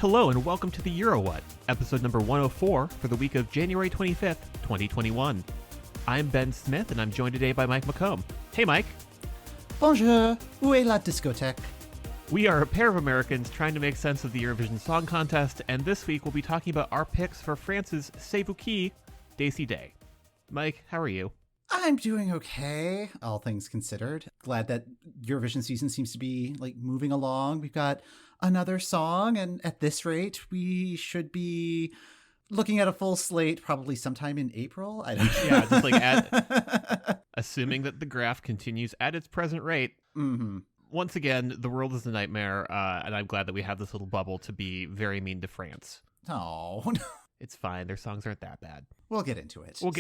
Hello and welcome to the Euro What, episode number 104 for the week of January 25th, 2021. I'm Ben Smith and I'm joined today by Mike McComb. Hey Mike. Bonjour, où est la discoteque? We are a pair of Americans trying to make sense of the Eurovision Song Contest, and this week we'll be talking about our picks for France's C'est Vous, Décidez. Mike, how are you? I'm doing okay, all things considered. Glad that Eurovision season seems to be moving along. We've got another song, and at this rate, we should be looking at a full slate probably sometime in April. I don't know. Yeah, just assuming that the graph continues at its present rate. Mm-hmm. Once again, the world is a nightmare, and I'm glad that we have this little bubble to be very mean to France. Oh, it's fine. Their songs aren't that bad. We'll get into it. We'll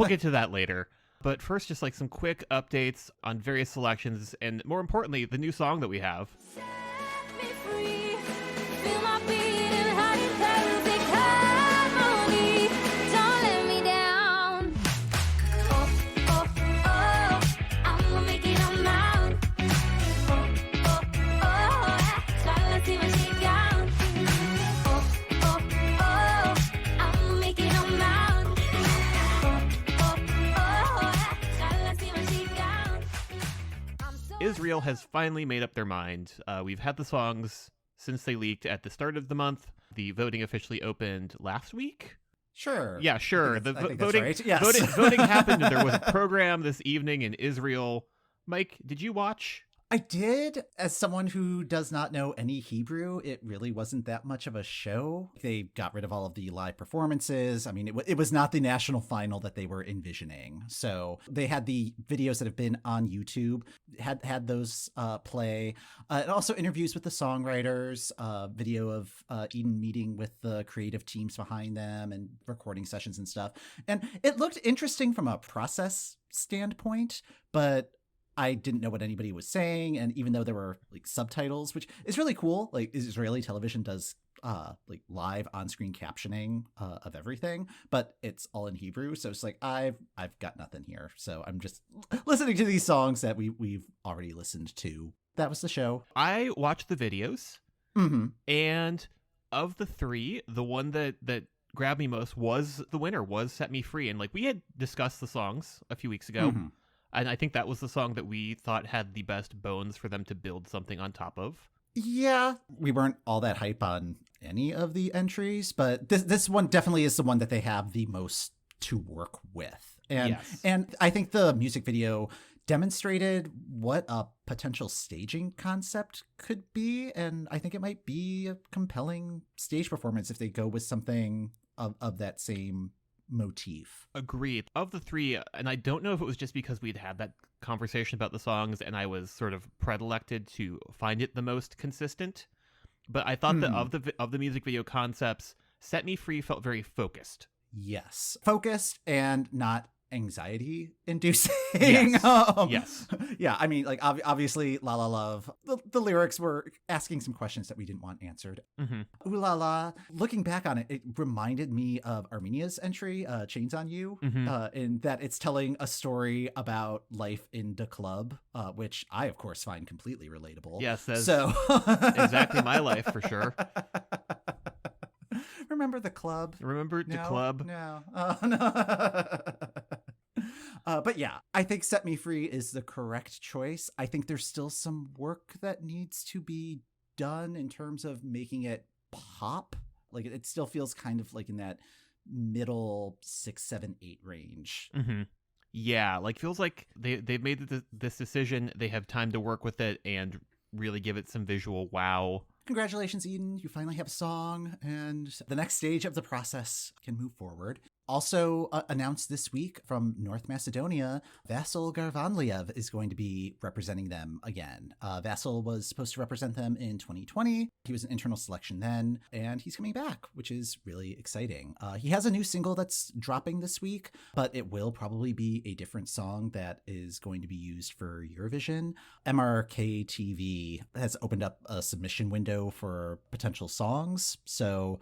get to that later. But first, just some quick updates on various selections, and more importantly, the new song that we have. Israel has finally made up their mind. We've had the songs since they leaked at the start of the month. The voting officially opened last week. Sure. Yeah, sure. I think that's right. Yes. Voting happened, and there was a program this evening in Israel. Mike, did you watch? I did. As someone who does not know any Hebrew, it really wasn't that much of a show. They got rid of all of the live performances. I mean, it was not the national final that they were envisioning. So they had the videos that have been on YouTube, had those play, and also interviews with the songwriters, video of Eden meeting with the creative teams behind them and recording sessions and stuff. And it looked interesting from a process standpoint, but I didn't know what anybody was saying, and even though there were subtitles, which is really cool, Israeli television does live on-screen captioning of everything, but it's all in Hebrew, so it's I've got nothing here, so I'm just listening to these songs that we've already listened to. That was the show. I watched the videos, and of the three, the one that grabbed me most was the winner, was Set Me Free, and we had discussed the songs a few weeks ago. And I think that was the song that we thought had the best bones for them to build something on top of. Yeah, we weren't all that hype on any of the entries, but this one definitely is the one that they have the most to work with. And yes. And I think the music video demonstrated what a potential staging concept could be, and I think it might be a compelling stage performance if they go with something of that same motif. Agreed. Of the three, and I don't know if it was just because we'd had that conversation about the songs and I was sort of predilected to find it the most consistent, but I thought that of the music video concepts, Set Me Free felt very focused. Yes. Focused and not anxiety inducing. Yes. Yes. Yeah, I mean, obviously La La Love, the lyrics were asking some questions that we didn't want answered. Ooh La La, looking back on it, it reminded me of Armenia's entry, Chains on You, in that it's telling a story about life in the club, which I of course find completely relatable. Yes, that's so exactly my life for sure. Remember the club? Remember the club? No. No. But yeah, I think Set Me Free is the correct choice. I think there's still some work that needs to be done in terms of making it pop. It still feels kind of in that middle 6, 7, 8 range. Yeah, feels like they've made this decision. They have time to work with it and really give it some visual wow. Congratulations, Eden. You finally have a song, and the next stage of the process can move forward. Also announced this week from North Macedonia, Vasil Garvanliev is going to be representing them again. Vasil was supposed to represent them in 2020. He was an internal selection then, and he's coming back, which is really exciting. He has a new single that's dropping this week, but it will probably be a different song that is going to be used for Eurovision. MRK TV has opened up a submission window for potential songs, so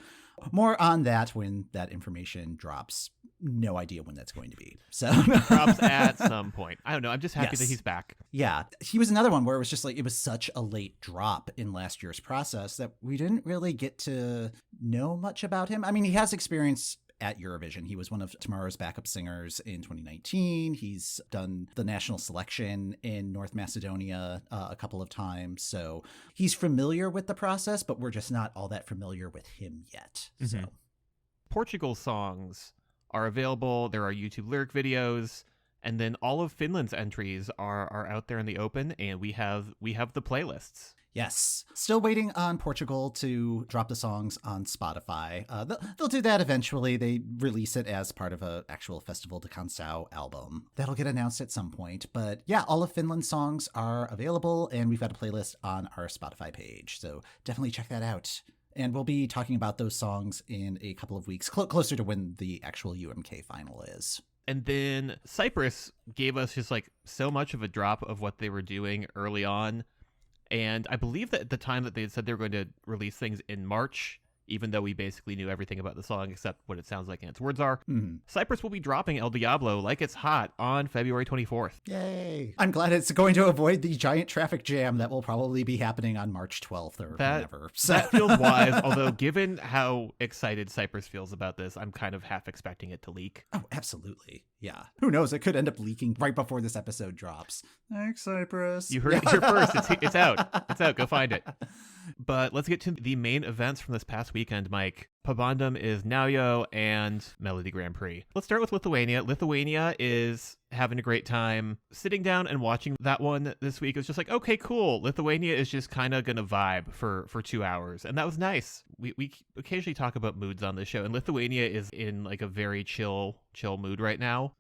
more on that when that information drops. no idea when that's going to be. So drops at some point. I don't know. I'm just happy that he's back. Yeah. He was another one where it was just like, it was such a late drop in last year's process that we didn't really get to know much about him. I mean, he has experience at Eurovision. He was one of Tomorrow's backup singers in 2019. He's done the national selection in North Macedonia a couple of times. So he's familiar with the process, but we're just not all that familiar with him yet. So Portugal songs are available. There are YouTube lyric videos, and then all of Finland's entries are out there in the open, and we have the playlists. Yes. Still waiting on Portugal to drop the songs on Spotify. They'll do that eventually. They release it as part of an actual Festival de Canção album. That'll get announced at some point. But yeah, all of Finland's songs are available, and we've got a playlist on our Spotify page. So definitely check that out. And we'll be talking about those songs in a couple of weeks, closer to when the actual UMK final is. And then Cyprus gave us just like so much of a drop of what they were doing early on. And I believe that at the time that they had said they were going to release things in March, even though we basically knew everything about the song except what it sounds like and its words are. Cyprus will be dropping El Diablo like it's hot on February 24th. Yay. I'm glad it's going to avoid the giant traffic jam that will probably be happening on March 12th or whatever. So. That feels wise, although given how excited Cyprus feels about this, I'm kind of half expecting it to leak. Oh, absolutely. Yeah. Who knows? It could end up leaking right before this episode drops. Thanks, Cyprus. You heard it here first. It's out. It's out. Go find it. But let's get to the main events from this past weekend, Mike. Pabandom is Naujo and Melodi Grand Prix. Let's start with Lithuania. Lithuania is having a great time. Sitting down and watching that one this week, it was just like, okay, cool. Lithuania is just kind of going to vibe for 2 hours. And that was nice. We occasionally talk about moods on this show, and Lithuania is in like a very chill mood right now.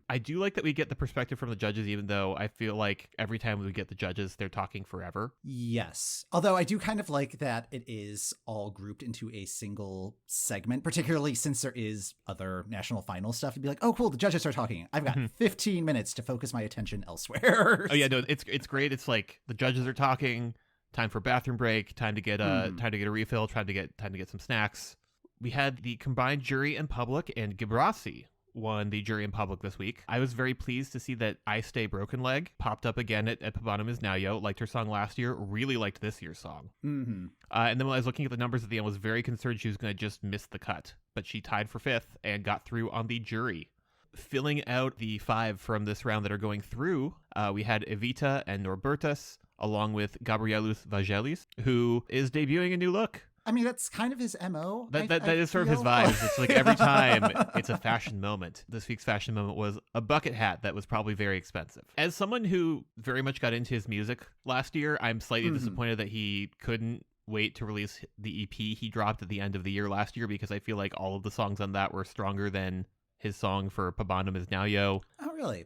I do like that we get the perspective from the judges, even though I feel like every time we get the judges, they're talking forever. Yes. Although I do kind of like that it is all grouped into a single segment, particularly since there is other national final stuff to be like, oh, cool, the judges are talking. I've got 15 minutes to focus my attention elsewhere. Oh yeah, no, it's great. It's like the judges are talking, time for bathroom break, time to get a refill, time to get some snacks. We had the combined jury and public, and Gibrasi won the jury in public this week. I was very pleased to see that I Stay Broken Leg popped up again at Pabandom is Naujo. Liked her song last year, really liked this year's song. And then when I was looking at the numbers at the end, I was very concerned she was going to just miss the cut. But she tied for 5th and got through on the jury. Filling out the 5 from this round that are going through, we had Evita and Norbertus, along with Gabrielus Vagelis, who is debuting a new look. I mean, that's kind of his MO. That is sort of his vibes. It's like every time it's a fashion moment. This week's fashion moment was a bucket hat that was probably very expensive. As someone who very much got into his music last year, I'm slightly disappointed that he couldn't wait to release the EP he dropped at the end of the year last year, because I feel like all of the songs on that were stronger than his song for Pabandom is Naujo. Oh, really?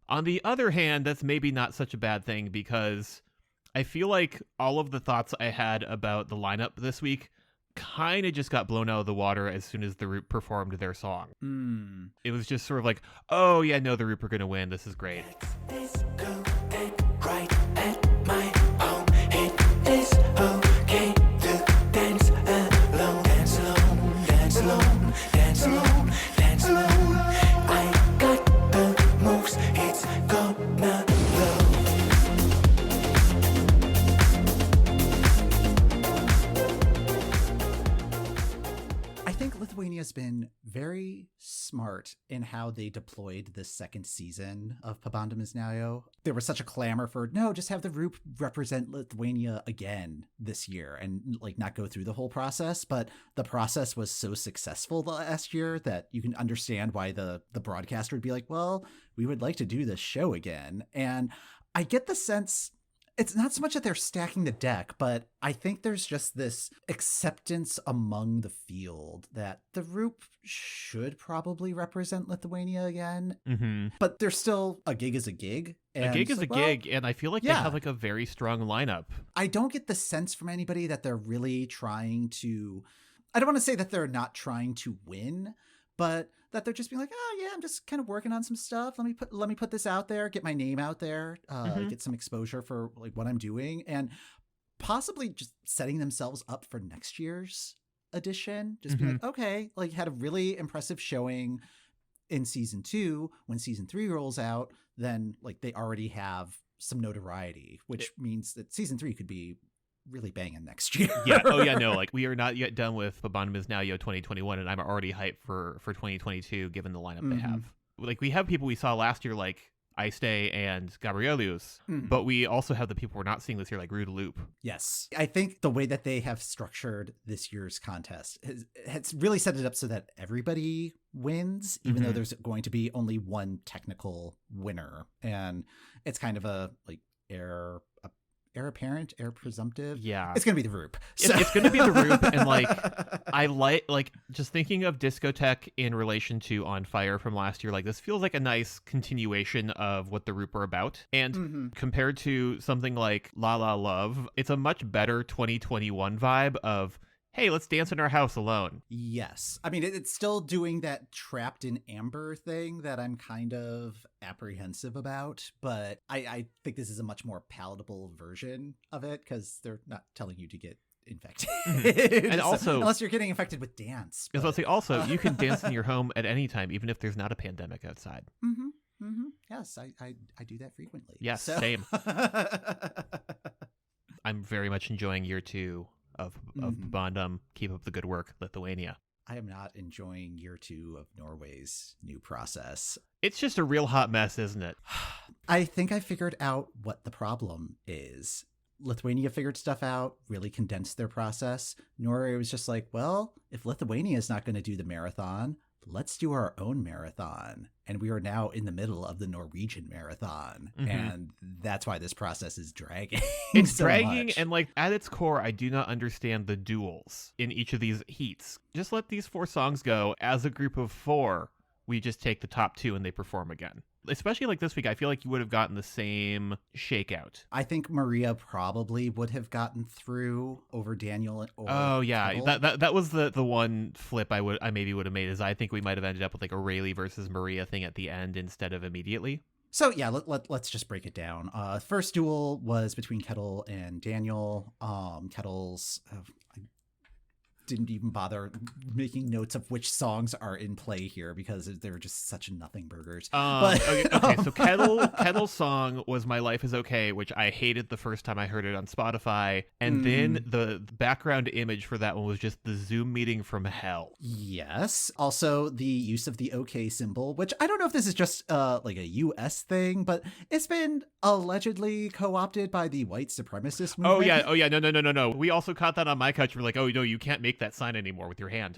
On the other hand, that's maybe not such a bad thing, because I feel like all of the thoughts I had about the lineup this week kind of just got blown out of the water as soon as the ROOP performed their song. It was just sort of like, oh yeah, no, the ROOP are going to win. This is great. Lithuania's been very smart in how they deployed this second season of Pabandom is Naujo. There was such a clamor for, no, just have the ROOP represent Lithuania again this year and like not go through the whole process. But the process was so successful last year that you can understand why the broadcaster would be like, well, we would like to do this show again. And I get the sense it's not so much that they're stacking the deck, but I think there's just this acceptance among the field that the ROOP should probably represent Lithuania again. But there's still a gig is a gig. A gig is a gig, and I feel like they have like a very strong lineup. I don't get the sense from anybody that they're really trying to, I don't want to say that they're not trying to win, but that they're just being like, oh yeah, I'm just kind of working on some stuff. Let me put this out there, get my name out there, get some exposure for like what I'm doing, and possibly just setting themselves up for next year's edition. Just being like, okay, like had a really impressive showing. in season 2, when season 3 rolls out, then like they already have some notoriety, which means that season 3 could be really banging next year. Yeah. Oh yeah. No. Like we are not yet done with Pabandom is Now 2021, and I'm already hyped for 2022 given the lineup they have. Like we have people we saw last year like Ice Day and Gabrielius, but we also have the people we're not seeing this year like Loop. Yes. I think the way that they have structured this year's contest has really set it up so that everybody wins, even though there's going to be only one technical winner. And it's kind of a like heir apparent, heir presumptive. Yeah. It's going to be the ROOP. So. It's going to be the ROOP. And like, I like just thinking of Discoteque in relation to On Fire from last year. Like this feels like a nice continuation of what the ROOP are about. And compared to something like La La Love, it's a much better 2021 vibe of, hey, let's dance in our house alone. Yes. I mean, it's still doing that trapped in amber thing that I'm kind of apprehensive about, but I think this is a much more palatable version of it because they're not telling you to get infected. And also, unless you're getting infected with dance. But... I was about to say, also, you can dance in your home at any time, even if there's not a pandemic outside. Yes, I do that frequently. Yes, so. Same. I'm very much enjoying year 2 of Pabandom. Keep up the good work, Lithuania. I am not enjoying year 2 of Norway's new process. It's just a real hot mess, isn't it? I think I figured out what the problem is. Lithuania figured stuff out, really condensed their process. Norway was just like, well, if Lithuania is not going to do the marathon, let's do our own marathon. And we are now in the middle of the Norwegian marathon. And that's why this process is dragging. It's so dragging. much. And like at its core, I do not understand the duels in each of these heats. Just let these 4 songs go. As a group of 4, we just take the top 2 and they perform again. Especially like this week, I feel like you would have gotten the same shakeout. I think Maria probably would have gotten through over Daniel. Or oh yeah, Kettle. that was the one flip I maybe would have made. Is I think we might have ended up with like a Raylee versus Maria thing at the end instead of immediately. So yeah, let's just break it down. First duel was between Kettle and Daniel. Kettle's. I didn't even bother making notes of which songs are in play here because they're just such nothing burgers. Okay, so Kettle's song was My Life Is Okay, which I hated the first time I heard it on Spotify. And then the background image for that one was just the Zoom meeting from hell. Yes. Also the use of the OK symbol, which I don't know if this is just like a US thing, but it's been allegedly co-opted by the white supremacist movement. Oh yeah. No. We also caught that on my couch. We're like, oh no, you can't make that sign anymore with your hand.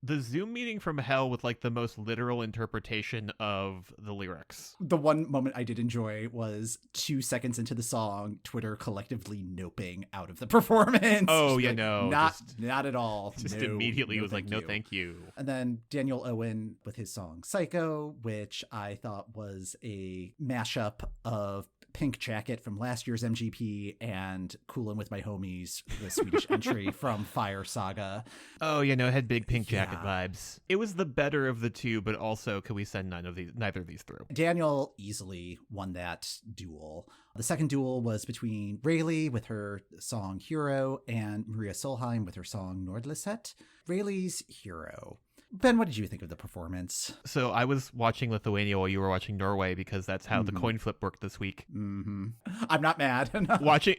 The Zoom meeting from hell with like the most literal interpretation of the lyrics. The one moment I did enjoy was 2 seconds into the song, Twitter collectively noping out of the performance. Oh yeah, like, no, not at all. Just no, immediately no, was like, no, thank you. And then Daniel Owen with his song Psycho, which I thought was a mashup of Pink Jacket from last year's MGP and Coolin' with My Homies, the Swedish entry from Fire Saga. Oh, yeah, no, it had big Pink Jacket vibes. It was the better of the two, but also could we send neither of these through? Daniel easily won that duel. The second duel was between Raylee with her song Hero and Maria Solheim with her song Nordliset. Raylee's Hero. Ben, what did you think of the performance? So I was watching Lithuania while you were watching Norway because that's how the coin flip worked this week. I'm not mad.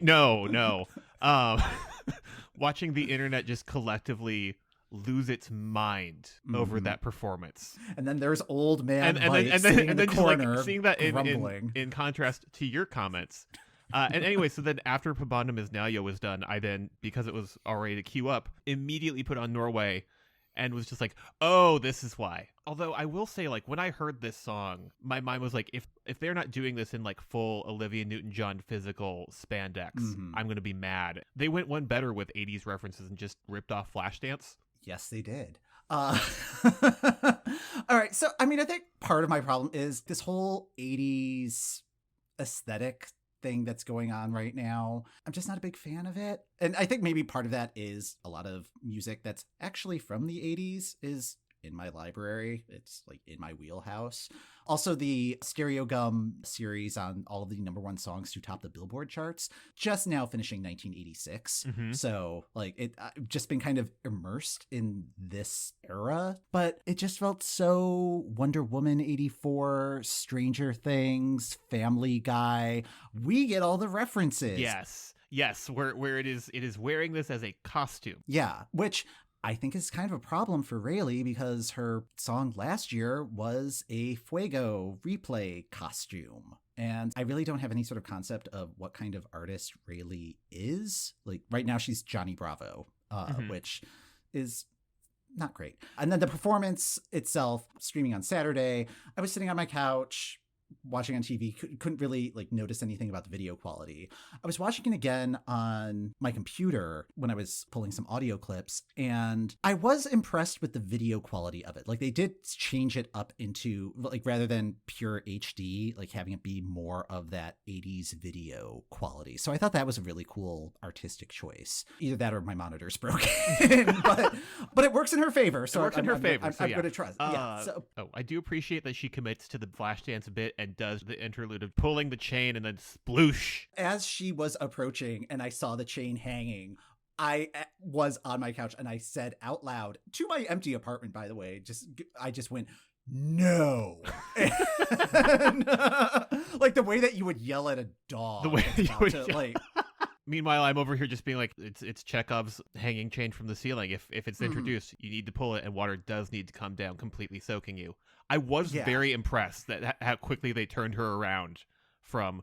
No. Watching the internet just collectively lose its mind over that performance. And then there's old man Mike sitting in the corner, like, seeing that in contrast to your comments. And anyway, so then after Pabandom is Now was done, I then, because it was already to queue up, immediately put on Norway and was just like, oh, this is why. Although I will say, like, when I heard this song, my mind was like, if they're not doing this in like full Olivia Newton-John physical spandex, I'm going to be mad. They went one better with 80s references and just ripped off Flashdance. Yes, they did. All right. So, I mean, I think part of my problem is this whole 80s aesthetic thing that's going on right now. I'm just not a big fan of it. And I think maybe part of that is a lot of music that's actually from the 80s is in my library. It's like in my wheelhouse. Also, the Stereo Gum series on all of the #1 songs to top the Billboard charts, just now finishing 1986. So like I've just been kind of immersed in this era, but it just felt so Wonder Woman 84, Stranger Things, Family Guy. We get all the references. Yes, where it is wearing this as a costume. Yeah, which I think is kind of a problem for Raylee because her song last year was a Fuego replay costume. And I really don't have any sort of concept of what kind of artist Raylee is. Like right now she's Johnny Bravo, which is not great. And then the performance itself, streaming on Saturday, I was sitting on my couch watching on TV, couldn't really like notice anything about the video quality. I was watching it again on my computer when I was pulling some audio clips, and I was impressed with the video quality of it. Like they did change it up into like rather than pure HD, like having it be more of that 80s video quality. So I thought that was a really cool artistic choice. Either that or my monitor's broken, but it works in her favor. So I'm going to trust. I do appreciate that she commits to the Flashdance bit and does the interlude of pulling the chain and then sploosh. As she was approaching and I saw the chain hanging, I was on my couch and I said out loud to my empty apartment, by the way, I just went, no. And, like the way that you would yell at a dog. The way you would like. Meanwhile, I'm over here just being like, it's Chekhov's hanging chain from the ceiling. If it's introduced, you need to pull it, and water does need to come down, completely soaking you. I was very impressed that how quickly they turned her around from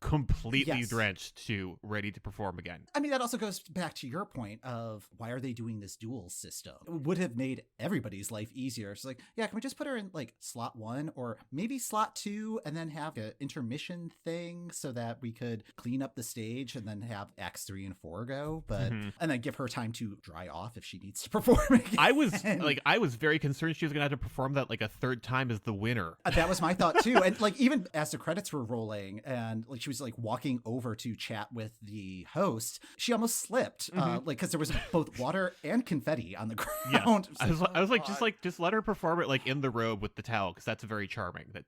completely drenched to ready to perform again. I mean, that also goes back to your point of why are they doing this dual system? It would have made everybody's life easier. It's like, yeah, can we just put her in like slot 1 or maybe slot 2 and then have an intermission thing so that we could clean up the stage and then have acts 3 and 4 go, but and then give her time to dry off if she needs to perform again. I was very concerned she was gonna have to perform that like a third time as the winner. That was my thought too. And like even as the credits were rolling and like she was like walking over to chat with the host, she almost slipped like because there was both water and confetti on the ground. Yeah. I was like just let her perform it like in the robe with the towel, because that's very charming that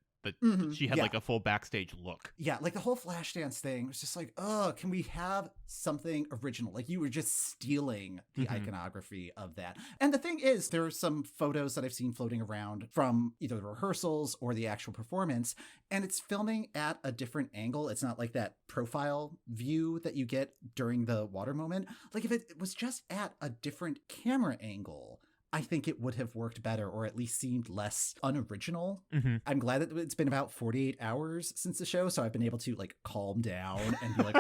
she had like a full backstage look. Yeah, like the whole Flashdance thing was just like, oh, can we have something original? Like you were just stealing the iconography of that. And the thing is, there are some photos that I've seen floating around from either the rehearsals or the actual performance, and it's filming at a different angle. It's not like that profile view that you get during the water moment. Like if it was just at a different camera angle, I think it would have worked better, or at least seemed less unoriginal. I'm glad that it's been about 48 hours since the show, so I've been able to like calm down and be like,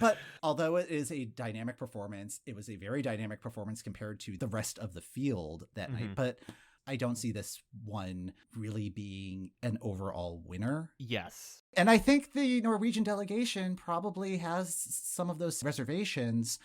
but although it is a dynamic performance, it was a very dynamic performance compared to the rest of the field that night. But I don't see this one really being an overall winner. Yes. And I think the Norwegian delegation probably has some of those reservations.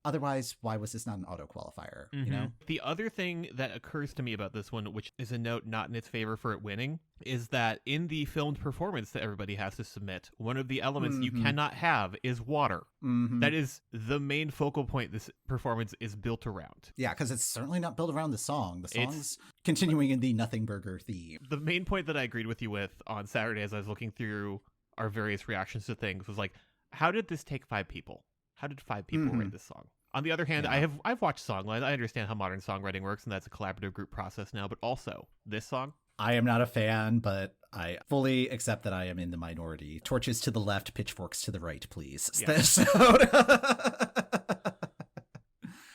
Otherwise, why was this not an auto qualifier? You know? The other thing that occurs to me about this one, which is a note not in its favor for it winning, is that in the filmed performance that everybody has to submit, one of the elements you cannot have is water. That is the main focal point this performance is built around. Yeah, because it's certainly not built around the song. The song's continuing in the Nothing Burger theme. The main point that I agreed with you with on Saturday as I was looking through our various reactions to things was like, how did this take 5 people? How did 5 people write this song? On the other hand, I've watched Songline. I understand how modern songwriting works, and that's a collaborative group process now. But also, this song, I am not a fan, but I fully accept that I am in the minority. Torches to the left, pitchforks to the right, please. Yes.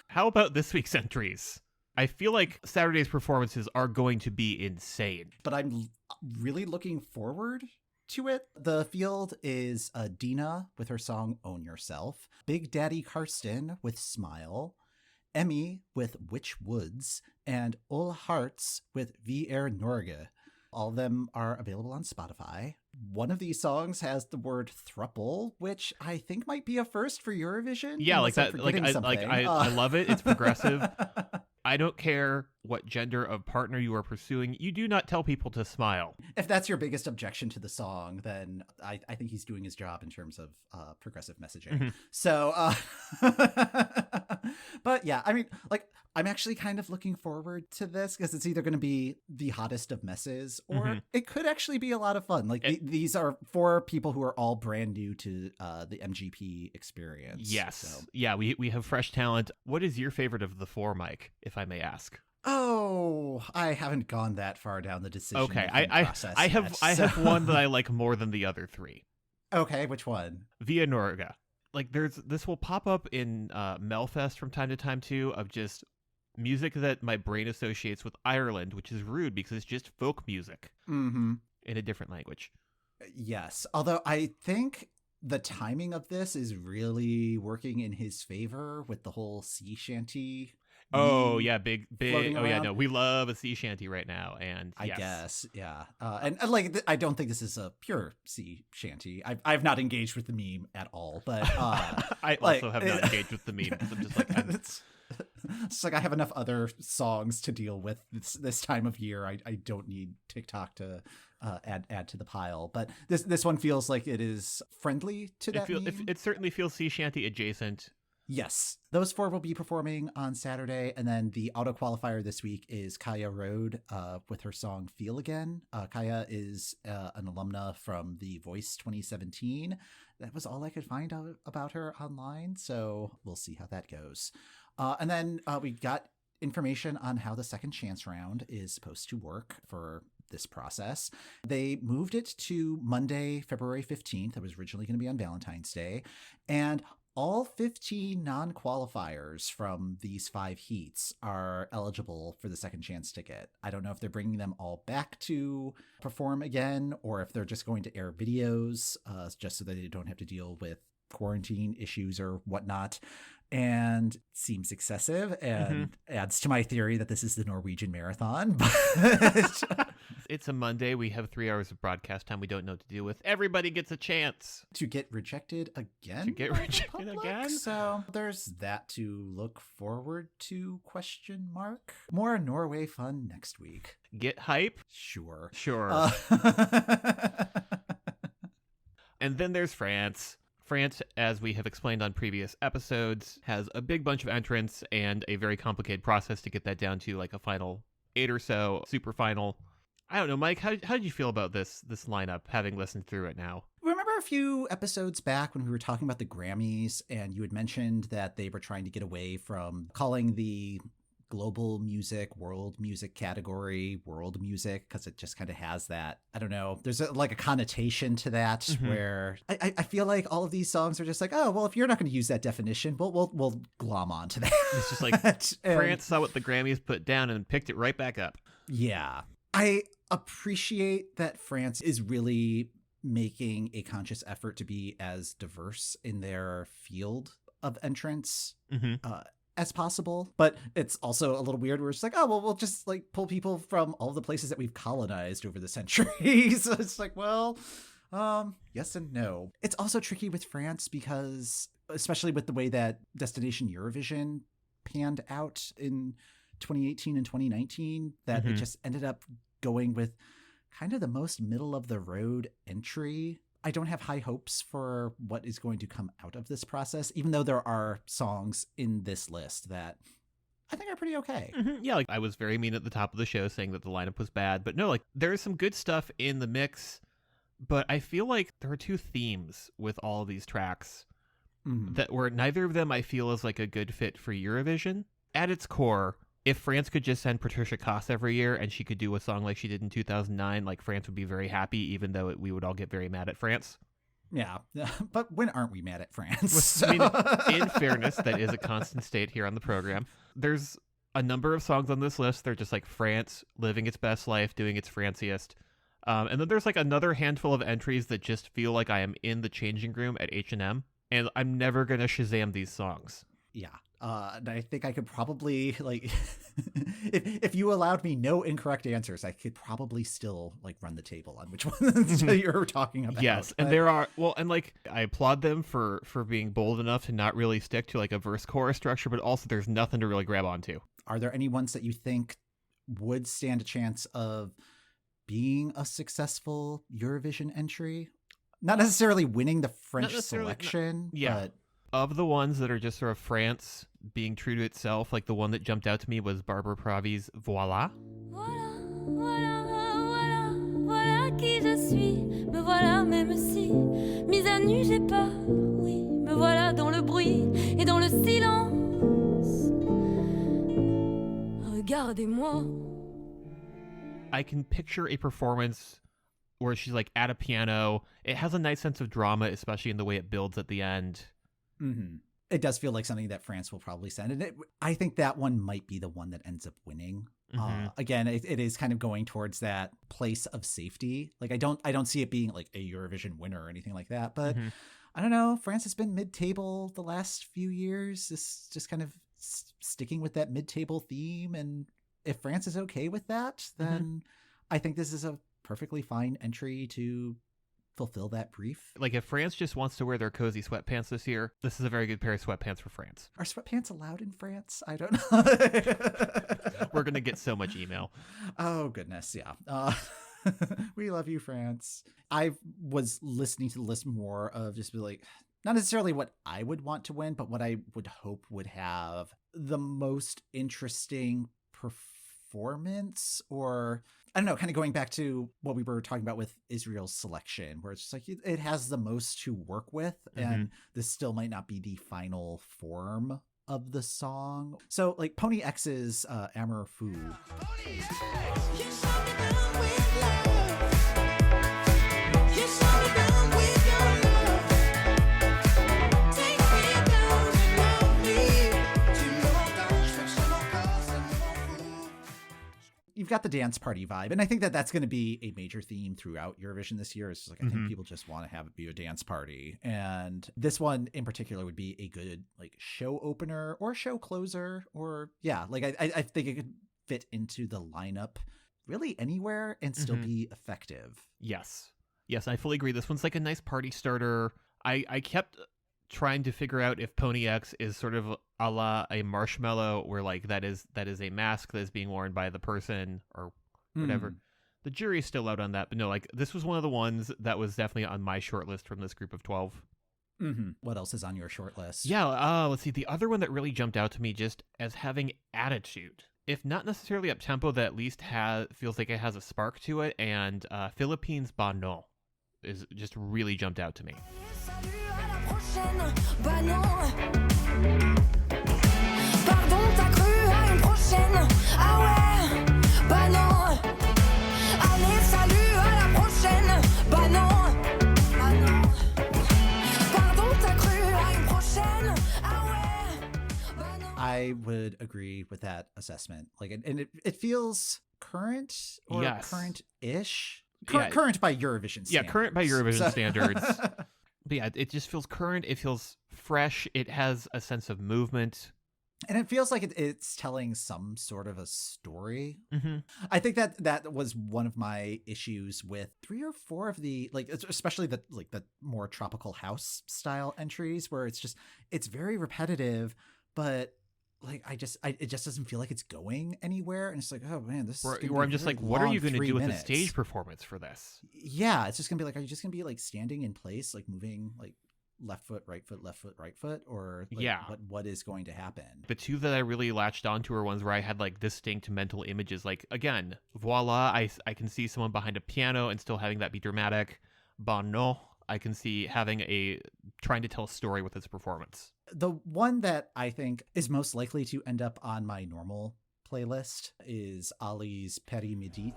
How about this week's entries? I feel like Saturday's performances are going to be insane. But I'm really looking forward to it. The field is Dina with her song Own Yourself, Big Daddy Karsten with Smile, Emmy with Witch Woods, and Ole Hearts with Vi Norge. All of them are available on Spotify. One of these songs has the word thruple, which I think might be a first for Eurovision. Yeah, like that. I love it. It's progressive. I don't care what gender of partner you are pursuing, you do not tell people to smile. If that's your biggest objection to the song, then I think he's doing his job in terms of progressive messaging. Mm-hmm. So, but yeah, I mean, like, I'm actually kind of looking forward to this because it's either going to be the hottest of messes or it could actually be a lot of fun. Like these are for people who are all brand new to the MGP experience. Yes. So. Yeah, we have fresh talent. What is your favorite of the four, Mike, if I may ask? Oh, I haven't gone that far down the decision process. I have one that I like more than the other three. Okay, which one? Via Norge. Like this will pop up in Melfest from time to time too, of just music that my brain associates with Ireland, which is rude because it's just folk music in a different language. Yes, although I think the timing of this is really working in his favor with the whole sea shanty. Oh yeah, big. Oh yeah, no, we love a sea shanty right now, and I guess, yeah. And like, I don't think this is a pure sea shanty. I've not engaged with the meme at all, but I also have not engaged with the meme because I'm just like, it's like I have enough other songs to deal with this time of year. I don't need TikTok to add to the pile. But this one feels like it is friendly to that meme. It certainly feels sea shanty adjacent. Yes. Those four will be performing on Saturday. And then the auto qualifier this week is Kaya Road with her song Feel Again. Kaya is an alumna from The Voice 2017. That was all I could find out about her online. So we'll see how that goes. And then we got information on how the second chance round is supposed to work for this process. They moved it to Monday, February 15th. It was originally going to be on Valentine's Day. And all 15 non-qualifiers from these 5 heats are eligible for the second chance ticket. I don't know if they're bringing them all back to perform again or if they're just going to air videos just so that they don't have to deal with quarantine issues or whatnot. And it seems excessive and adds to my theory that this is the Norwegian marathon. But it's a Monday. We have 3 hours of broadcast time we don't know what to deal with. Everybody gets a chance. To get rejected again? To get rejected again? So there's that to look forward to, ? More Norway fun next week. Get hype? Sure. And then there's France. France, as we have explained on previous episodes, has a big bunch of entrants and a very complicated process to get that down to like a final 8 or so, super final. I don't know, Mike, how did you feel about this lineup, having listened through it now? Remember a few episodes back when we were talking about the Grammys and you had mentioned that they were trying to get away from calling the global music, world music category, world music, because it just kind of has that, I don't know, there's a connotation to that where I feel like all of these songs are just like, oh, well, if you're not going to use that definition, we'll glom onto that. It's just like France saw what the Grammys put down and picked it right back up. Yeah. I appreciate that France is really making a conscious effort to be as diverse in their field of entrance as possible, but it's also a little weird where it's like, oh, well, we'll just like pull people from all the places that we've colonized over the centuries. So it's like, well, yes and no. It's also tricky with France because, especially with the way that Destination Eurovision panned out in 2018 and 2019, that it just ended up going with kind of the most middle of the road entry. I don't have high hopes for what is going to come out of this process, even though there are songs in this list that I think are pretty okay. Yeah, like I was very mean at the top of the show saying that the lineup was bad, but no, like there is some good stuff in the mix, but I feel like there are 2 themes with all of these tracks that were neither of them I feel is like a good fit for Eurovision. At its core, if France could just send Patricia Kaas every year and she could do a song like she did in 2009, like France would be very happy, even though we would all get very mad at France. Yeah, but when aren't we mad at France? I mean, in fairness, that is a constant state here on the program. There's a number of songs on this list. They're just like France living its best life, doing its franciest. And then there's like another handful of entries that just feel like I am in the changing room at H&M, and I'm never going to Shazam these songs. Yeah. And I think I could probably, like, if you allowed me no incorrect answers, I could probably still, like, run the table on which ones you're talking about. Yes, and there are, well, and, like, I applaud them for being bold enough to not really stick to, like, a verse-chorus structure, but also there's nothing to really grab onto. Are there any ones that you think would stand a chance of being a successful Eurovision entry. Not necessarily winning the French selection, but... Of the ones that are just sort of France being true to itself, like the one that jumped out to me was Barbara Pravi's Voilà. Voilà, voilà, voilà, voilà qui je suis. Me voilà même si, mise à nu j'ai peur. Oui, me voilà dans le bruit et dans le silence. Regardez-moi. I can picture a performance where she's like at a piano. It has a nice sense of drama, especially in the way it builds at the end. Mm-hmm. It does feel like something that France will probably send. And I think that one might be the one that ends up winning. Mm-hmm. Again, it is kind of going towards that place of safety. Like I don't see it being like a Eurovision winner or anything like that. But I don't know. France has been mid-table the last few years. This just kind of sticking with that mid-table theme. And if France is okay with that, then I think this is a perfectly fine entry to fulfill that brief. Like if France just wants to wear their cozy sweatpants this year, this is a very good pair of sweatpants for France. Are sweatpants allowed in France? I don't know. We're going to get so much email. Oh, goodness. Yeah. We love you, France. I was listening to the list more of just be like, not necessarily what I would want to win, but what I would hope would have the most interesting performance, or I don't know, kind of going back to what we were talking about with Israel's selection, where it's just like it has the most to work with, and this still might not be the final form of the song. So like Pony X's Amour Fou. You've got the dance party vibe. And I think that that's going to be a major theme throughout Eurovision this year. It's just like, I think people just want to have it be a dance party. And this one in particular would be a good like show opener or show closer, or like I think it could fit into the lineup really anywhere and still be effective. Yes, I fully agree. This one's like a nice party starter. I kept trying to figure out if Pony X is sort of a la a marshmallow, where like that is a mask that is being worn by the person or whatever. The jury is still out on that, but no, like this was one of the ones that was definitely on my short list from this group of 12. What else is on your short list? Yeah, let's see. The other one that really jumped out to me just as having attitude, if not necessarily up tempo, that at least feels like it has a spark to it, and Philippines Pabandom is just really jumped out to me. Pardon, t'as cru à une prochaine? Ah ouais, bah non. Allez, salut, à la prochaine. Bah non, ah non. Pardon, t'as cru à une prochaine? Ah ouais, bah non. I would agree with that assessment. Like, and it feels current or current-ish. Current by Eurovision standards. Yeah, current by Eurovision standards. But yeah, it just feels current. It feels fresh. It has a sense of movement. And it feels like it's telling some sort of a story. I think that was one of my issues with 3 or 4 of the, like, especially the more tropical house style entries, where it's very repetitive, but like it just doesn't feel like it's going anywhere, and it's like, oh man, this is where I'm just like, what are you going to do with the stage performance for this? Yeah, it's just gonna be like, are you just gonna be like standing in place, like moving like left foot, right foot, left foot, right foot, or like, what is going to happen? The two that I really latched onto are ones where I had like distinct mental images. Like again, Voila, I can see someone behind a piano and still having that be dramatic. Pabandom, I can see trying to tell a story with its performance. The one that I think is most likely to end up on my normal playlist is Ali's Périmidite.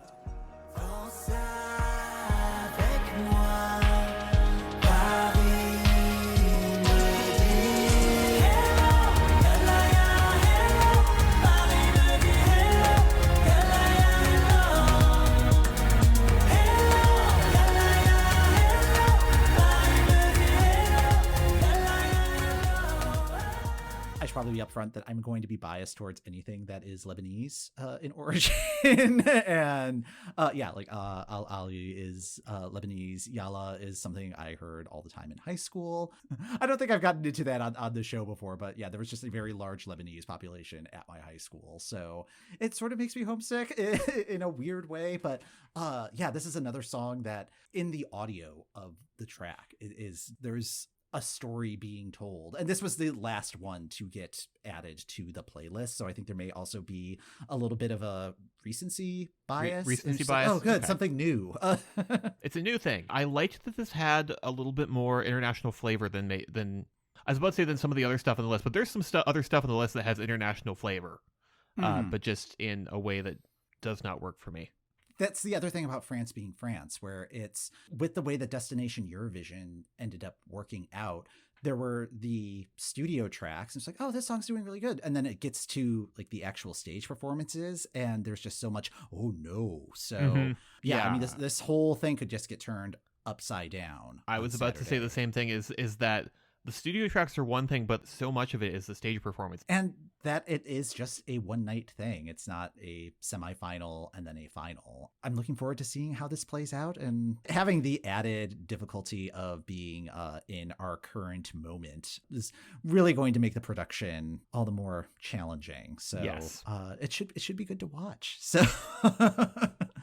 Probably be up front that I'm going to be biased towards anything that is Lebanese in origin. And Ali is Lebanese. Yalla is something I heard all the time in high school. I don't think I've gotten into that on the show before, but yeah, there was just a very large Lebanese population at my high school. So it sort of makes me homesick in a weird way. But this is another song that in the audio of the track there's a story being told. And this was the last one to get added to the playlist. So I think there may also be a little bit of a recency bias. Recency bias? Oh, good. Okay. Something new. It's a new thing. I liked that this had a little bit more international flavor than I was about to say than some of the other stuff on the list, but there's some other stuff on the list that has international flavor, but just in a way that does not work for me. That's the other thing about France being France, where it's with the way that Destination Eurovision ended up working out. There were the studio tracks, and it's like, oh, this song's doing really good. And then it gets to like the actual stage performances, and there's just so much, oh no. So I mean, this whole thing could just get turned upside down. I was about to say the same thing is that the studio tracks are one thing, but so much of it is the stage performance. And that it is just a one-night thing. It's not a semifinal and then a final. I'm looking forward to seeing how this plays out, and having the added difficulty of being in our current moment is really going to make the production all the more challenging. So yes. It should be good to watch. So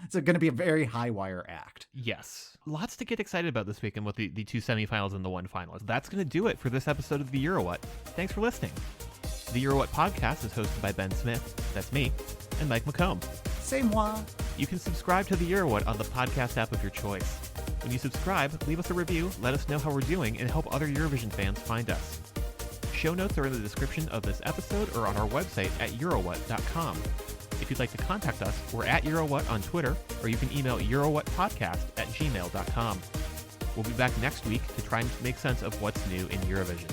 it's going to be a very high wire act. Yes. Lots to get excited about this weekend with the two semifinals and the one final. That's going to do it for this episode of The Euro What. Thanks for listening. The Euro What podcast is hosted by Ben Smith, that's me, and Mike McComb. C'est moi. You can subscribe to The Euro What on the podcast app of your choice. When you subscribe, leave us a review, let us know how we're doing, and help other Eurovision fans find us. Show notes are in the description of this episode or on our website at eurowhat.com. If you'd like to contact us, we're at EuroWhat on Twitter, or you can email eurowhatpodcast@gmail.com. We'll be back next week to try and make sense of what's new in Eurovision.